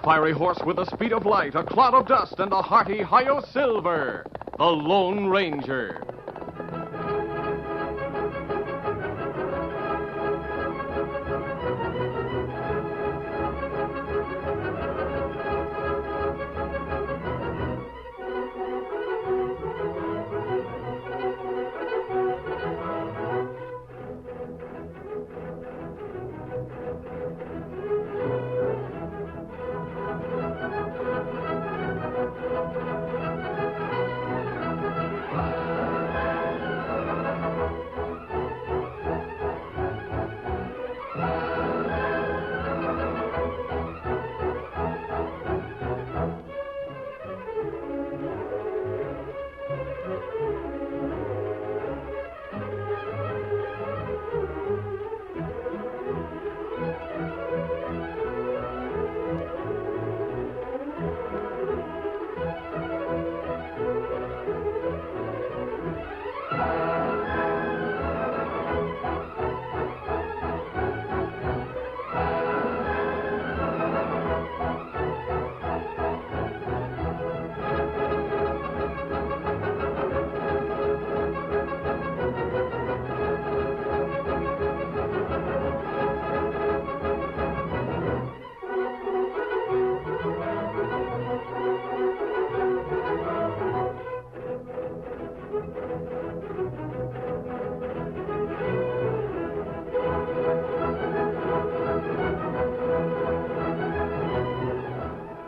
fiery horse with the speed of light, a cloud of dust, and a hearty Hi-Yo Silver, the Lone Ranger.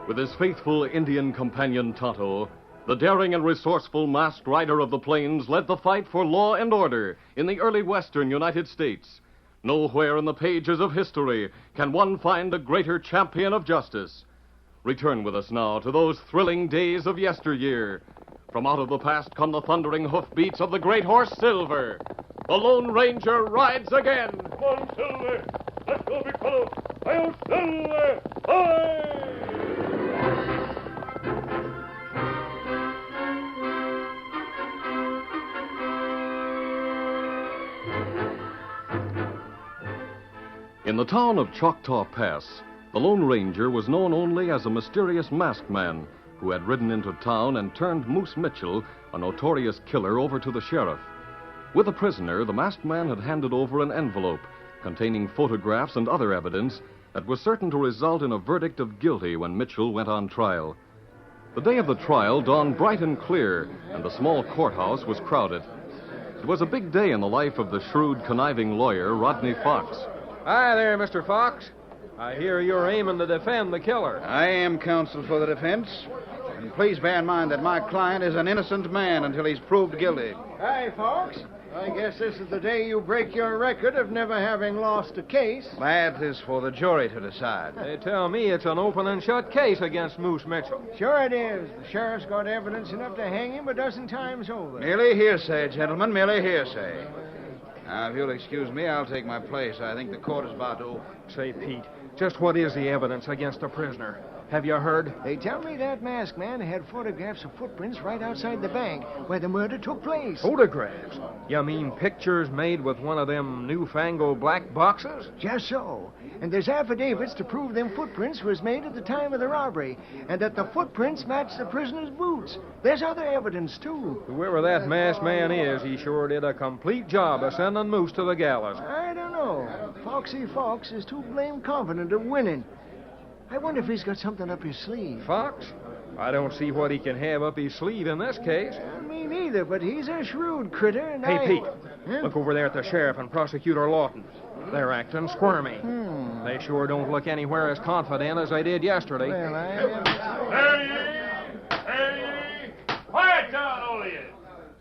With his faithful Indian companion Tonto, the daring and resourceful masked rider of the plains led the fight for law and order in the early western United States. Nowhere in the pages of history can one find a greater champion of justice. Return with us now to those thrilling days of yesteryear. From out of the past come the thundering hoofbeats of the great horse Silver. The Lone Ranger rides again. Come on, Silver. Let's go, big fellow. Hi-Yo Silver! Hi! In the town of Choctaw Pass, the Lone Ranger was known only as a mysterious masked man who had ridden into town and turned Moose Mitchell, a notorious killer, over to the sheriff. With the prisoner, the masked man had handed over an envelope containing photographs and other evidence that was certain to result in a verdict of guilty when Mitchell went on trial. The day of the trial dawned bright and clear, and the small courthouse was crowded. It was a big day in the life of the shrewd, conniving lawyer, Rodney Fox. Hi there, Mr. Fox. I hear you're aiming to defend the killer. I am counsel for the defense. And please bear in mind that my client is an innocent man until he's proved guilty. Hi, folks. I guess this is the day you break your record of never having lost a case. That is for the jury to decide. They tell me it's an open and shut case against Moose Mitchell. Sure it is. The sheriff's got evidence enough to hang him a dozen times over. Merely hearsay, gentlemen, merely hearsay. Now, if you'll excuse me, I'll take my place. I think the court is about to... Say, Pete, just what is the evidence against the prisoner? Have you heard? They tell me that masked man had photographs of footprints right outside the bank where the murder took place. Photographs? You mean pictures made with one of them newfangled black boxes? Just so. And there's affidavits to prove them footprints was made at the time of the robbery, and that the footprints match the prisoner's boots. There's other evidence, too. Whoever that masked man is, he sure did a complete job of sending Moose to the gallows. I don't know. Foxy Fox is too blame confident of winning. I wonder if he's got something up his sleeve. Fox? I don't see what he can have up his sleeve in this case. Me neither, but he's a shrewd critter, and Hey, Pete, Huh? look over there at the sheriff and Prosecutor Lawton. They're acting squirmy. They sure don't look anywhere as confident as they did yesterday. Well, There ye! Quiet down, all of you!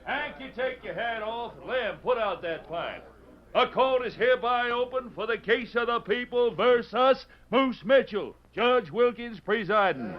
Hank, you take your hat off and lay and put out that pipe. A court is hereby open for the case of the people versus Moose Mitchell. Judge Wilkins presiding.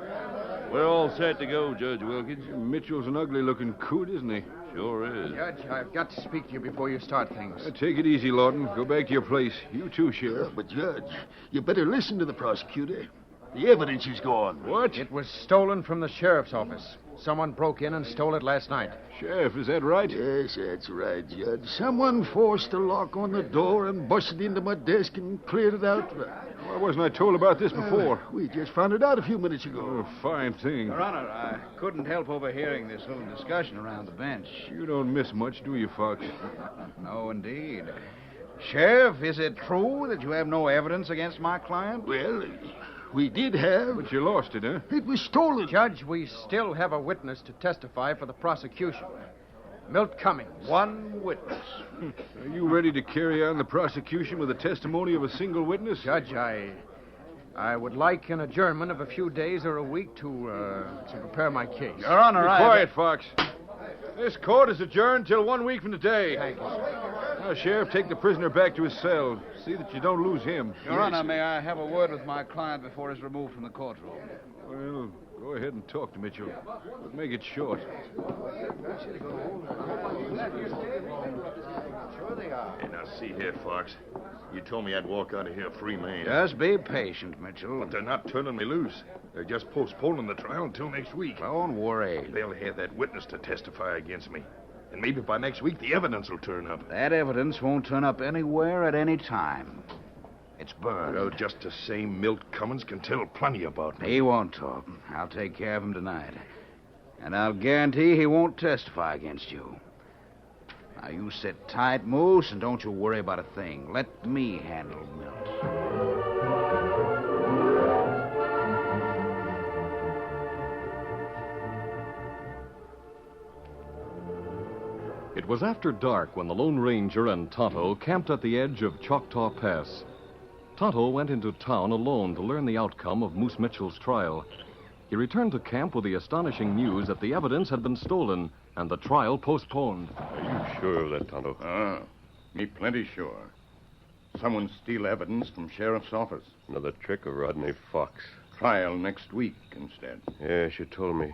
We're all set to go, Judge Wilkins. Mitchell's an ugly-looking coot, isn't he? Sure is. Judge, I've got to speak to you before you start things. Take it easy, Lawton. Go back to your place. You too, Sheriff. But, Judge, you better listen to the prosecutor. The evidence is gone. What? It was stolen from the sheriff's office. Someone broke in and stole it last night. Sheriff, is that right? Yes, that's right, Judge. Someone forced a lock on the door and busted into my desk and cleared it out. Why wasn't I told about this before? We just found it out a few minutes ago. Oh, fine thing. Your Honor, I couldn't help overhearing this little discussion around the bench. You don't miss much, do you, Fox? No, indeed. Sheriff, is it true that you have no evidence against my client? Well, we did have. But you lost it, huh? It was stolen. Judge, we still have a witness to testify for the prosecution. Milt Cummings. One witness. Are you ready to carry on the prosecution with the testimony of a single witness? Judge, I would like an adjournment of a few days or a week to prepare my case. Your Honor, Be quiet, Fox. This court is adjourned till 1 week from today. Thank you, sir. Now, Sheriff, take the prisoner back to his cell. See that you don't lose him. Your Honor, may I have a word with my client before he's removed from the courtroom? Well, go ahead and talk to Mitchell. But make it short. Hey, now, see here, Fox. You told me I'd walk out of here a free man. Just be patient, Mitchell. But they're not turning me loose. They're just postponing the trial until next week. Don't worry. They'll have that witness to testify against me. And maybe by next week the evidence will turn up. That evidence won't turn up anywhere at any time. It's burned. Well, just the same, Milt Cummins can tell plenty about me. He won't talk. I'll take care of him tonight. And I'll guarantee he won't testify against you. Now, you sit tight, Moose, and don't you worry about a thing. Let me handle Milt. It was after dark when the Lone Ranger and Tonto camped at the edge of Choctaw Pass. Tonto went into town alone to learn the outcome of Moose Mitchell's trial. He returned to camp with the astonishing news that the evidence had been stolen and the trial postponed. Are you sure of that, Tonto? Me plenty sure. Someone steal evidence from sheriff's office. Another trick of Rodney Fox. Trial next week instead. Yes, you told me.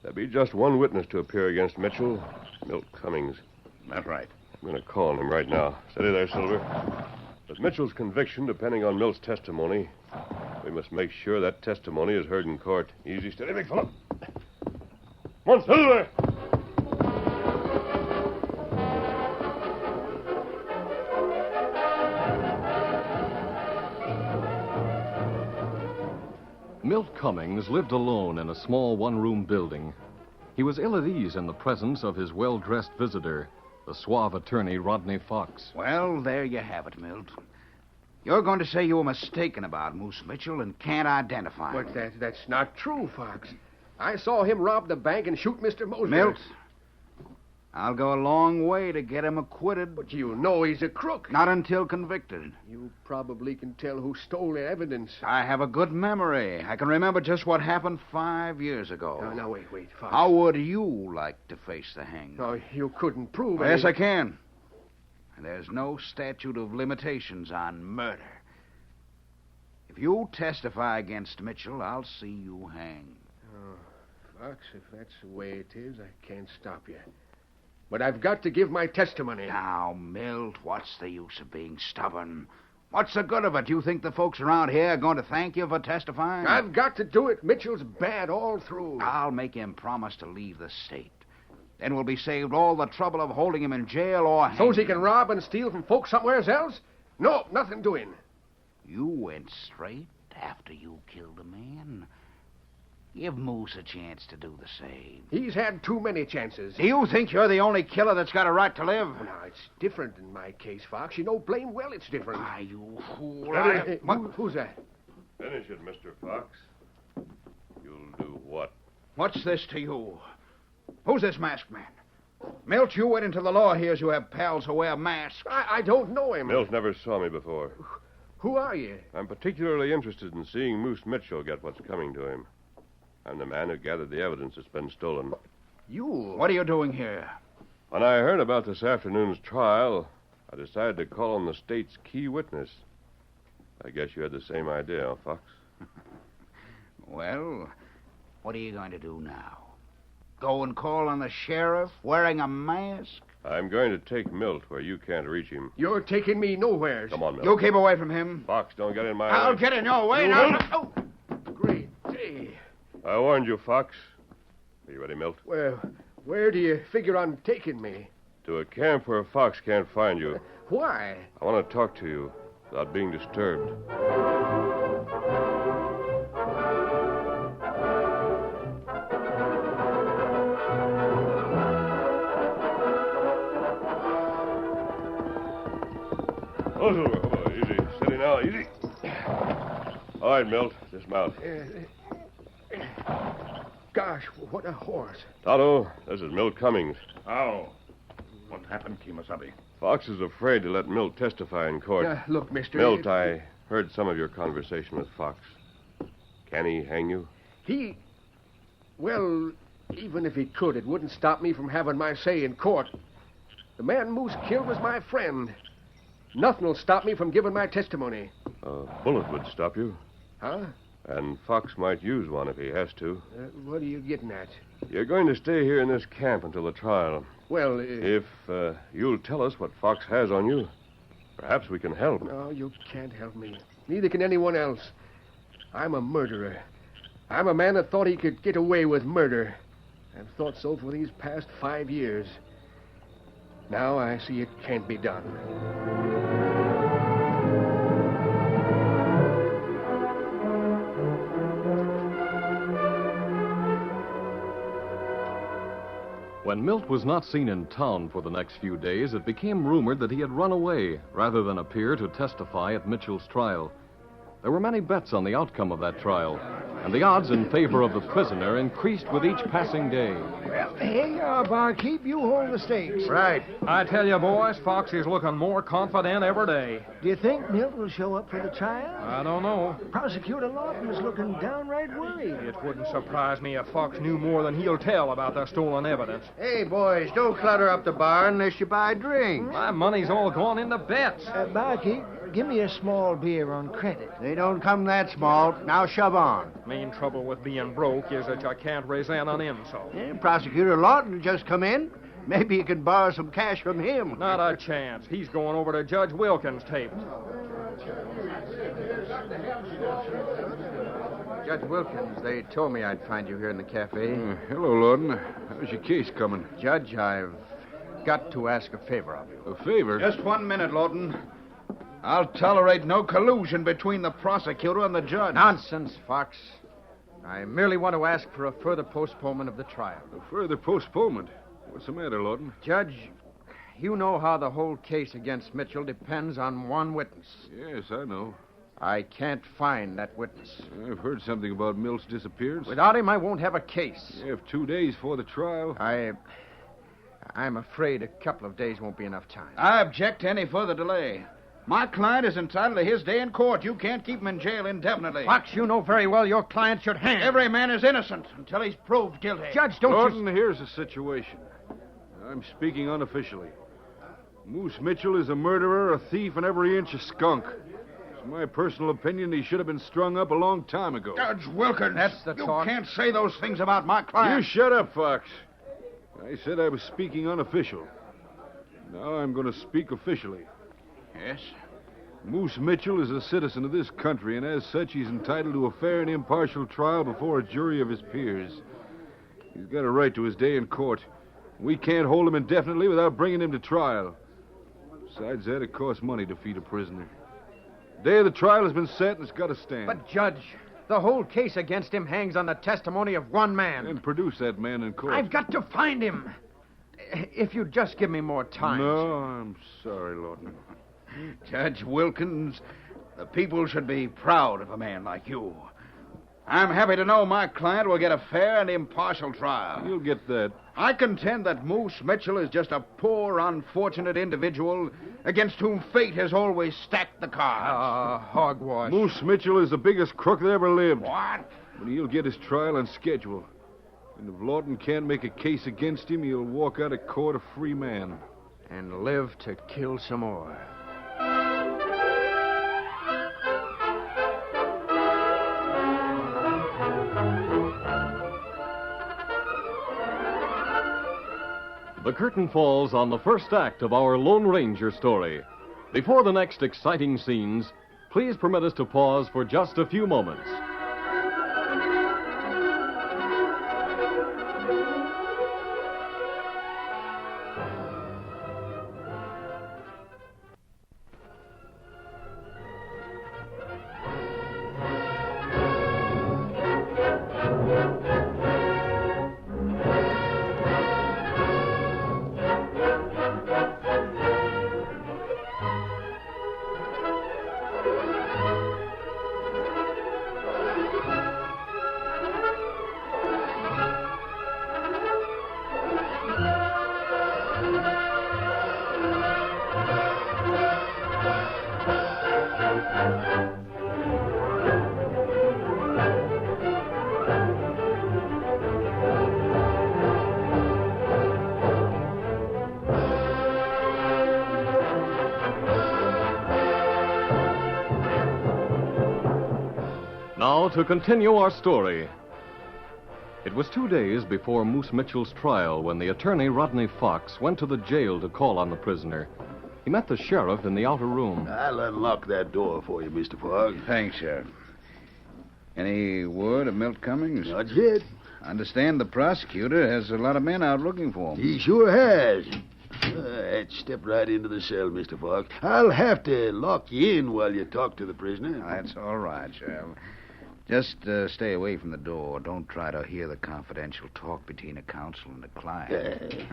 There'll be just one witness to appear against Mitchell, Milt Cummings. That's right. I'm going to call on him right now. Steady there, Silver. With Mitchell's conviction depending on Milt's testimony, we must make sure that testimony is heard in court. Easy, steady, big fella. Come on, Silver! Milt Cummings lived alone in a small one-room building. He was ill at ease in the presence of his well-dressed visitor, the suave attorney Rodney Fox. Well, there you have it, Milt. You're going to say you were mistaken about Moose Mitchell and can't identify him. But that's not true, Fox. I saw him rob the bank and shoot Mr. Mosby. Milt, I'll go a long way to get him acquitted. But you know he's a crook. Not until convicted. You probably can tell who stole the evidence. I have a good memory. I can remember just what happened 5 years ago. Now, wait, Fox. How would you like to face the hangman? No, you couldn't prove it. Yes, I can. And there's no statute of limitations on murder. If you testify against Mitchell, I'll see you hanged. Oh, Fox, if that's the way it is, I can't stop you. But I've got to give my testimony. Now, Milt, what's the use of being stubborn? What's the good of it? You think the folks around here are going to thank you for testifying? I've got to do it. Mitchell's bad all through. I'll make him promise to leave the state. Then we'll be saved all the trouble of holding him in jail or hanging. So's he can rob and steal from folks somewhere else? No, nothing doing. You went straight after you killed a man. Give Moose a chance to do the same. He's had too many chances. Do you think you're the only killer that's got a right to live? Well, now, it's different in my case, Fox. You know blame well it's different. Why, you fool. Who's that? Finish it, Mr. Fox. You'll do what? What's this to you? Who's this masked man? Milt, you went into the law here as you have pals who wear masks. I don't know him. Milt never saw me before. Who are you? I'm particularly interested in seeing Moose Mitchell get what's coming to him. I'm the man who gathered the evidence that's been stolen. You? What are you doing here? When I heard about this afternoon's trial, I decided to call on the state's key witness. I guess you had the same idea, huh, Fox? Well, what are you going to do now? Go and call on the sheriff wearing a mask? I'm going to take Milt where you can't reach him. You're taking me nowhere. Come on, Milt. You keep away from him. Fox, don't get in my I'll way. get in your way You now. will? Oh. Great day. I warned you, Fox. Are you ready, Milt? Well, where do you figure on taking me? To a camp where a fox can't find you. Why? I want to talk to you without being disturbed. Oh, Silver, come on, easy. Steady now, easy. All right, Milt, dismount. Gosh, what a horse. Tonto, this is Milt Cummings. How? What happened, Kimasabi? Fox is afraid to let Milt testify in court. Look, mister. Milt, I heard some of your conversation with Fox. Can he hang you? Well, even if he could, it wouldn't stop me from having my say in court. The man Moose killed was my friend. Nothing'll stop me from giving my testimony. A bullet would stop you, Huh? and Fox might use one if he has to. What are you getting at? You're going to stay here in this camp until the trial. Well, If you'll tell us what Fox has on you, perhaps we can help. no, you can't help me. Neither can anyone else. I'm a murderer. I'm a man that thought he could get away with murder. I've thought so for these past 5 years. Now I see it can't be done. When Milt was not seen in town for the next few days, it became rumored that he had run away rather than appear to testify at Mitchell's trial. There were many bets on the outcome of that trial, and the odds in favor of the prisoner increased with each passing day. Well, here you are, barkeep. You hold the stakes. Right. I tell you, boys, Fox is looking more confident every day. Do you think Milt will show up for the trial? I don't know. Prosecutor Lawton is looking downright worried. It wouldn't surprise me if Fox knew more than he'll tell about the stolen evidence. Hey, boys, don't clutter up the bar unless you buy drinks. My money's all gone into bets. Barkeep, give me a small beer on credit. They don't come that small. Now shove on. Main trouble with being broke is that you can't resent an insult. Prosecutor Lawton will just come in. Maybe you can borrow some cash from him. Not a chance. He's going over to Judge Wilkins' table. Judge Wilkins, they told me I'd find you here in the cafe. Hello, Lawton. How's your case coming? Judge, I've got to ask a favor of you. A favor? Just 1 minute, Lawton. I'll tolerate no collusion between the prosecutor and the judge. Nonsense, Fox. I merely want to ask for a further postponement of the trial. A further postponement? What's the matter, Lawton? Judge, you know how the whole case against Mitchell depends on one witness. Yes, I know. I can't find that witness. I've heard something about Milt's disappearance. Without him, I won't have a case. You have 2 days for the trial. I'm afraid a couple of days won't be enough time. I object to any further delay. My client is entitled to his day in court. You can't keep him in jail indefinitely. Fox, you know very well your client should hang. Every man is innocent until he's proved guilty. Judge, don't Lawton, here's the situation. I'm speaking unofficially. Moose Mitchell is a murderer, a thief, and every inch a skunk. It's my personal opinion he should have been strung up a long time ago. Judge Wilkins, That's the you talk. can't say those things about my You client. shut up, Fox. I said I was speaking unofficial. Now I'm going to speak officially. Yes? Moose Mitchell is a citizen of this country, and as such, he's entitled to a fair and impartial trial before a jury of his peers. He's got a right to his day in court. We can't hold him indefinitely without bringing him to trial. Besides that, it costs money to feed a prisoner. The day of the trial has been set, and it's got to stand. But, Judge, the whole case against him hangs on the testimony of one man. Then produce that man in court. I've got to find him. If you'd just give me more time. No, I'm sorry, Lawton. Judge Wilkins, the people should be proud of a man like you. I'm happy to know my client will get a fair and impartial trial. You'll get that. I contend that Moose Mitchell is just a poor, unfortunate individual against whom fate has always stacked the cards. Hogwash. Moose Mitchell is the biggest crook that ever lived. What? But he'll get his trial on schedule. And if Lawton can't make a case against him, he'll walk out of court a free man. And live to kill some more. The curtain falls on the first act of our Lone Ranger story. Before the next exciting scenes, please permit us to pause for just a few moments. Now, to continue our story. It was 2 days before Moose Mitchell's trial when the attorney, Rodney Fox, went to the jail to call on the prisoner. He met the sheriff in the outer room. I'll unlock that door for you, Mr. Fogg. Thanks, Sheriff. Any word of Milt Cummings? Not yet. I understand the prosecutor has a lot of men out looking for him. He sure has. Step right into the cell, Mr. Fogg. I'll have to lock you in while you talk to the prisoner. That's all right, Sheriff. Just stay away from the door. Don't try to hear the confidential talk between a counsel and a client.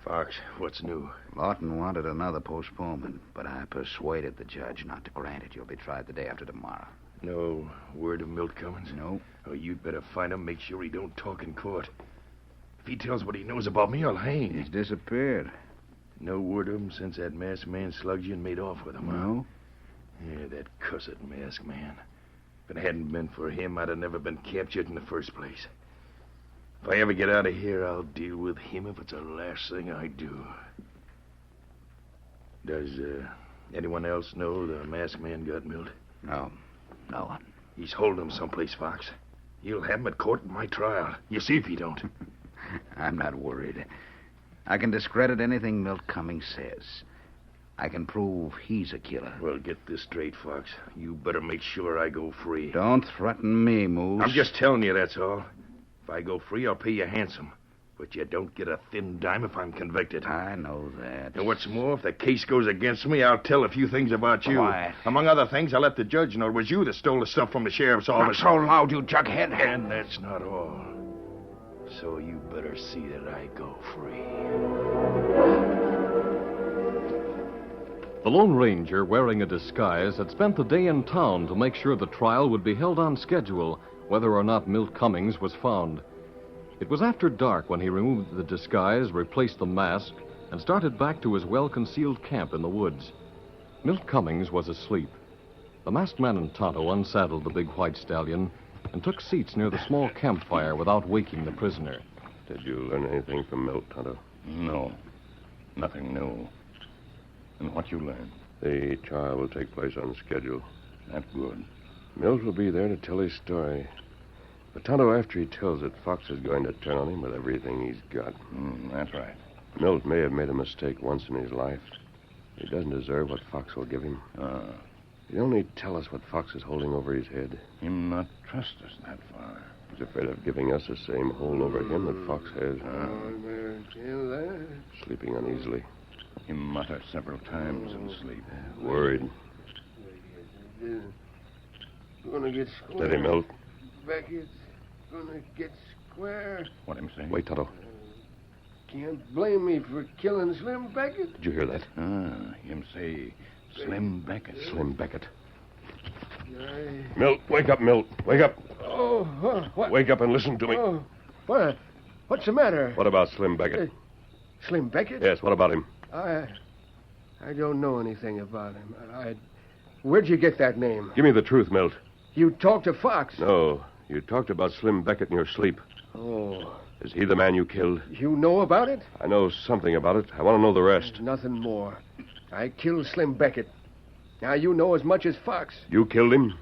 Fox, what's new? Lawton wanted another postponement, but I persuaded the judge not to grant it. You'll be tried the day after tomorrow. No word of Milt Cummings? No. Oh, you'd better find him, make sure he don't talk in court. If he tells what he knows about me, I'll hang. He's disappeared. No word of him since that masked man slugged you and made off with him, huh? No. Yeah, that cussed masked man. If it hadn't been for him, I'd have never been captured in the first place. If I ever get out of here, I'll deal with him if it's the last thing I do. Does anyone else know the masked man got Milt? No. No one. He's holding him someplace, Fox. You'll have him at court in my trial. You see if he don't. I'm not worried. I can discredit anything Milt Cummings says. I can prove he's a killer. Well, get this straight, Fox. You better make sure I go free. Don't threaten me, Moose. I'm just telling you, that's all. If I go free, I'll pay you handsome. But you don't get a thin dime if I'm convicted. I know that. And what's more, if the case goes against me, I'll tell a few things about you. Why? Among other things, I'll let the judge know it was you that stole the stuff from the sheriff's office. Not so loud, you jughead. And that's not all. So you better see that I go free. The Lone Ranger, wearing a disguise, had spent the day in town to make sure the trial would be held on schedule, whether or not Milt Cummings was found. It was after dark when he removed the disguise, replaced the mask, and started back to his well-concealed camp in the woods. Milt Cummings was asleep. The masked man and Tonto unsaddled the big white stallion and took seats near the small campfire without waking the prisoner. Did you learn anything from Milt, Tonto? No. Nothing new. And what you learned? The trial will take place on schedule. That's good. Milt will be there to tell his story. But Tonto, after he tells it, Fox is going to turn on him with everything he's got. That's right. Milt may have made a mistake once in his life. He doesn't deserve what Fox will give him. He'd only tell us what Fox is holding over his head. Him not trust us that far. He's afraid of giving us the same hold over him that Fox has. Sleeping uneasily. Him mutter several times in sleep. Worried. Gonna get square. Steady, Milt. Beckett's gonna get square. What him say? Wait, Tonto. Can't blame me for killing Slim Beckett. Did you hear that? Him say Slim Beckett. Slim Beckett. Milt, wake up, Milt. Wake up. Oh, what? Wake up and listen to me. Oh, what? What's the matter? What about Slim Beckett? Slim Beckett? Yes, what about him? I don't know anything about him. Where'd you get that name? Give me the truth, Milt. You talked to Fox. No, you talked about Slim Beckett in your sleep. Oh. Is he the man you killed? You know about it? I know something about it. I want to know the rest. Nothing more. I killed Slim Beckett. Now you know as much as Fox. You killed him?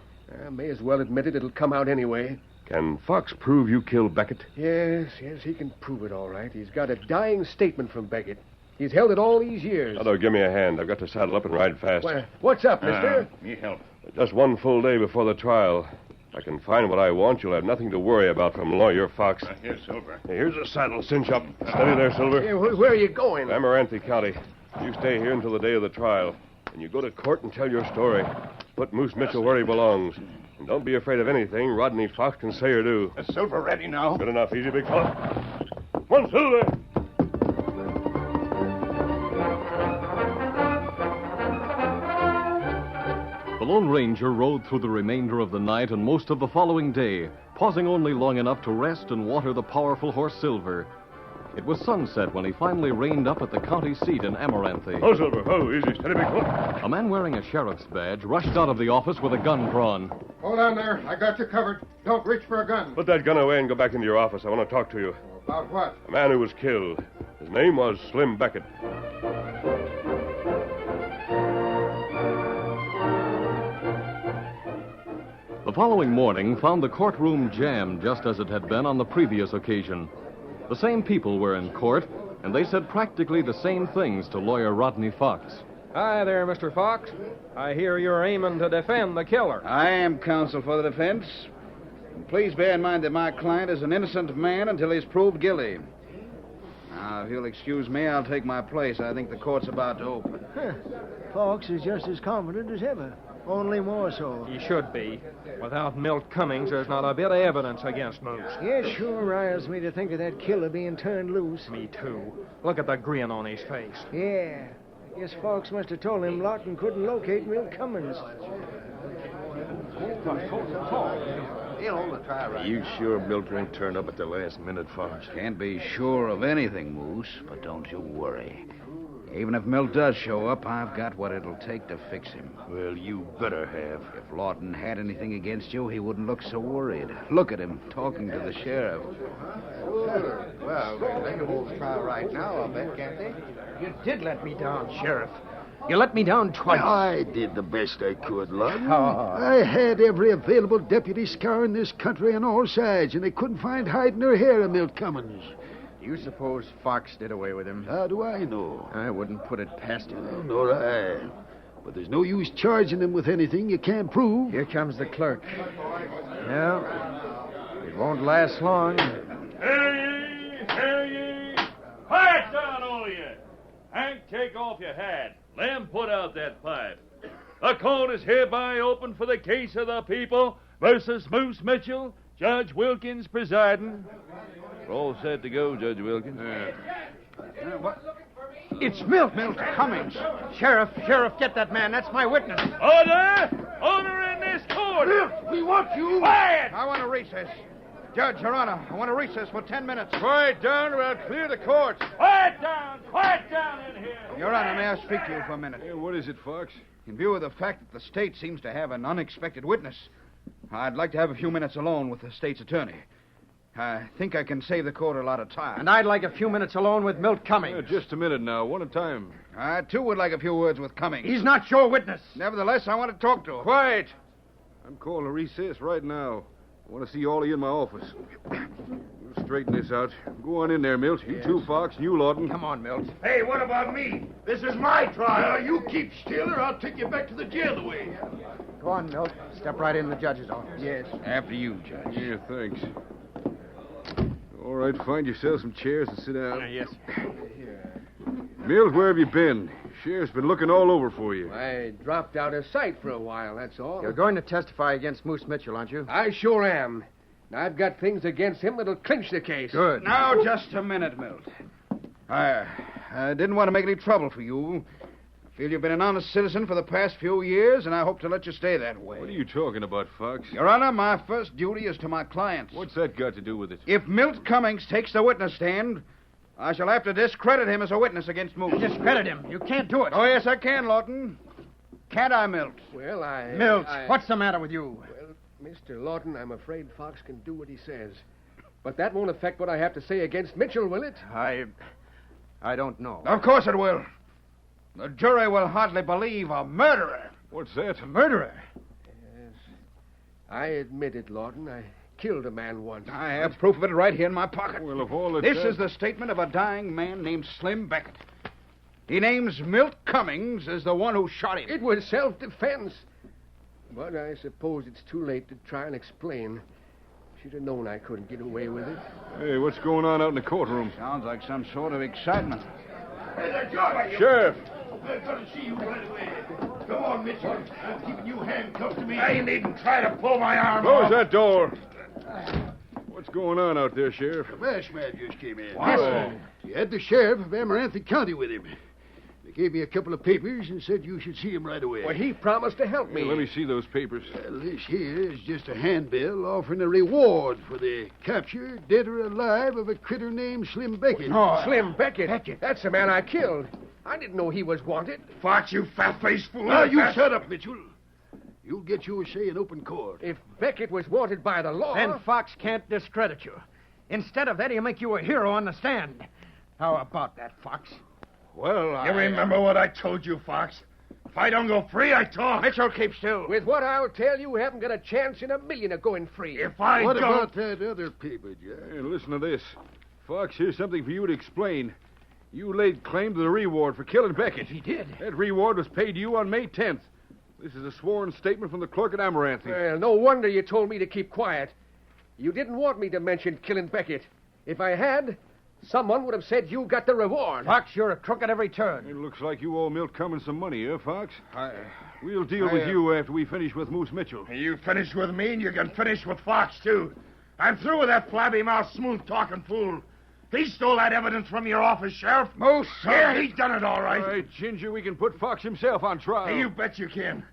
I may as well admit it. It'll come out anyway. Can Fox prove you killed Beckett? Yes, he can prove it all right. He's got a dying statement from Beckett. He's held it all these years. Tonto, give me a hand. I've got to saddle up and ride fast. What's up, mister? Me help. Just one full day before the trial. If I can find what I want, you'll have nothing to worry about from Lawyer Fox. Here's Silver. Hey, here's a saddle. Cinch up. Steady there, Silver. Hey, where are you going? Amaranth County. You stay here until the day of the trial. And you go to court and tell your story. Put Moose Mitchell where he belongs. And don't be afraid of anything Rodney Fox can say or do. Is Silver ready now? Good enough. Easy, big fella. Come on, Silver. The Lone Ranger rode through the remainder of the night and most of the following day, pausing only long enough to rest and water the powerful horse Silver. It was sunset when he finally reined up at the county seat in Amaranth. Oh, Silver. Oh, easy. Steady, big fella. A man wearing a sheriff's badge rushed out of the office with a gun drawn. Hold on there. I got you covered. Don't reach for a gun. Put that gun away and go back into your office. I want to talk to you. About what? A man who was killed. His name was Slim Beckett. The following morning found the courtroom jammed just as it had been on the previous occasion. The same people were in court, and they said practically the same things to lawyer Rodney Fox. Hi there, Mr. Fox. I hear you're aiming to defend the killer. I am counsel for the defense. Please bear in mind that my client is an innocent man until he's proved guilty. Now, if you'll excuse me, I'll take my place. I think the court's about to open. Fox is just as confident as ever, only more so. He should be. Without Milt Cummings, there's not a bit of evidence against Moose. It sure riles me to think of that killer being turned loose. Me too. Look at the grin on his face. Yeah. I guess Fox must have told him Lawton couldn't locate Milt Cummings. You sure Milt won't turn up at the last minute, Fox? Can't be sure of anything, Moose, but don't you worry. Even if Milt does show up, I've got what it'll take to fix him. Well, you better have. If Lawton had anything against you, he wouldn't look so worried. Look at him talking to the sheriff. Well, they can hold the trial right now, I'll bet, can't they? You did let me down, Sheriff. You let me down twice. I did the best I could, Lawton. Oh. I had every available deputy scouring this country on all sides, and they couldn't find hide nor hair of Milt Cummings. You suppose Fox did away with him? How do I know? I wouldn't put it past him. Well, nor I. But there's no use charging him with anything you can't prove. Here comes the clerk. Well, it won't last long. Hear ye! Quiet down, all of you! Hank, take off your hat. Lem, put out that pipe. The court is hereby open for the case of the people versus Moose Mitchell, Judge Wilkins presiding. We're all set to go, Judge Wilkins. It's Milt Cummings. Sheriff, get that man. That's my witness. Order! Order in this court! Milt, we want you. Quiet! I want to recess. Judge, Your Honor, I want to recess for 10 minutes. Quiet down or I'll clear the court. Quiet down in here! Your Honor, may I speak to you for a minute? Hey, what is it, Fox? In view of the fact that the state seems to have an unexpected witness, I'd like to have a few minutes alone with the state's attorney. I think I can save the court a lot of time. And I'd like a few minutes alone with Milt Cummings. Just a minute now, one at a time. I, too, would like a few words with Cummings. He's not your witness. Nevertheless, I want to talk to him. Quiet! I'm calling a recess right now. I want to see all of you in my office. We'll straighten this out. Go on in there, Milt. You too, Fox, and you, Lawton. Come on, Milt. Hey, what about me? This is my trial. You keep still or I'll take you back to the jail away. Go on, Milt. Step right in the judge's office. Yes. After you, Judge. Yeah, thanks. All right, find yourself some chairs and sit down. Yes. Milt, where have you been? Sheriff's been looking all over for you. I dropped out of sight for a while, that's all. You're going to testify against Moose Mitchell, aren't you? I sure am. And I've got things against him that'll clinch the case. Good. Now, just a minute, Milt. I didn't want to make any trouble for you. I feel you've been an honest citizen for the past few years, and I hope to let you stay that way. What are you talking about, Fox? Your Honor, my first duty is to my clients. What's that got to do with it? If Milt Cummings takes the witness stand, I shall have to discredit him as a witness against Moose. Discredit him. You can't do it. Oh, yes, I can, Lawton. Can't I, Milt? Well, Milt, what's the matter with you? Well, Mr. Lawton, I'm afraid Fox can do what he says. But that won't affect what I have to say against Mitchell, will it? I don't know. Of course it will. The jury will hardly believe a murderer. What's that? A murderer? Yes. I admit it, Lawton. I killed a man once. I have proof of it right here in my pocket. Well, of all the... This is the statement of a dying man named Slim Beckett. He names Milt Cummings as the one who shot him. It was self-defense. But I suppose it's too late to try and explain. Should have known I couldn't get away with it. Hey, what's going on out in the courtroom? Sounds like some sort of excitement. Hey there, George. Sheriff! We're going to see you right away. Come on, Mitchell. I'm keeping you handcuffed to me. I needn't try to pull my arm Close off. that door. What's going on out there, Sheriff? The masked man just came in. What? He had the sheriff of Amaranth County with him. They gave me a couple of papers and said you should see him right away. Well, he promised to help me. Hey, let me see those papers. Well, this here is just a handbill offering a reward for the capture, dead or alive, of a critter named Slim Beckett. Oh, Slim Beckett. That's the man I killed. I didn't know he was wanted. Fox, you fat-faced fool. Now, you shut up, Mitchell. You'll get your say in open court. If Beckett was wanted by the law... Then Fox can't discredit you. Instead of that, he'll make you a hero on the stand. How about that, Fox? Well, You remember what I told you, Fox? If I don't go free, I talk. Mitchell, keep still. With what I'll tell you, we haven't got a chance in a million of going free. If I What don't... about that other paper, Jack? Hey, listen to this. Fox, here's something for you to explain. You laid claim to the reward for killing Beckett. He did. That reward was paid to you on May 10th. This is a sworn statement from the clerk at Amaranth. Well, no wonder you told me to keep quiet. You didn't want me to mention killing Beckett. If I had, someone would have said you got the reward. Fox, you're a crook at every turn. It looks like you owe Milt Cummins some money, Fox? We'll deal with you after we finish with Moose Mitchell. You finish with me, and you can finish with Fox, too. I'm through with that flabby-mouthed, smooth-talking fool. He stole that evidence from your office, Sheriff. Moose! Yeah, he's done it all right. All right, Ginger, we can put Fox himself on trial. Hey, you bet you can.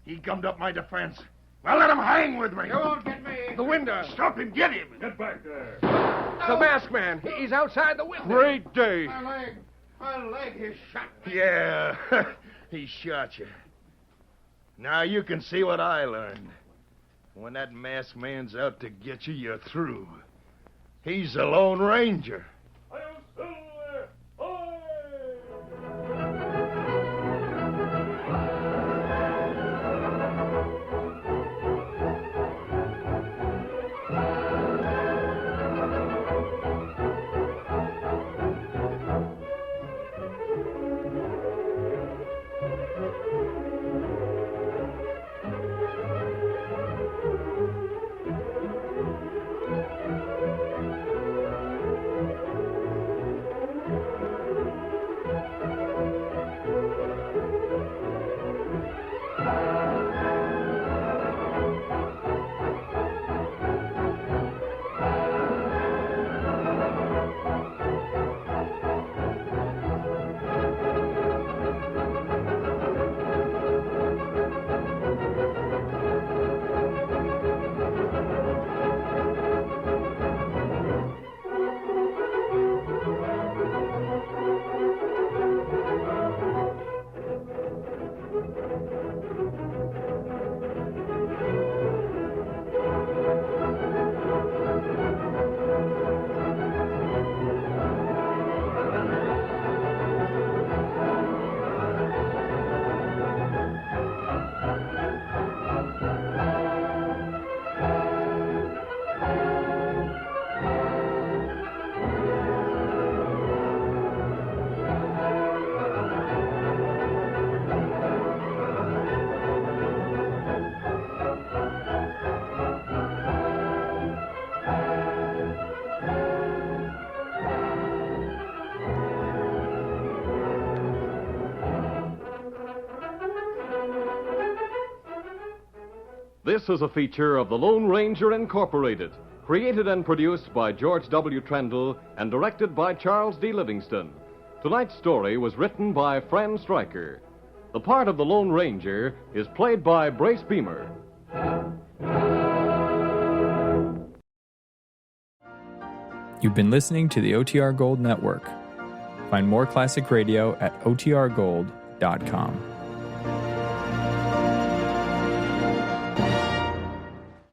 He gummed up my defense. Well, let him hang with me. You won't get me. The window. Stop him. Get him. Get back there. The masked man. He's outside the window. Great day. My leg is shot. Yeah, he shot you. Now you can see what I learned. When that masked man's out to get you, you're through. He's the Lone Ranger. This is a feature of the Lone Ranger Incorporated, created and produced by George W. Trendle and directed by Charles D. Livingston. Tonight's story was written by Fran Stryker. The part of the Lone Ranger is played by Brace Beamer. You've been listening to the OTR Gold Network. Find more classic radio at otrgold.com.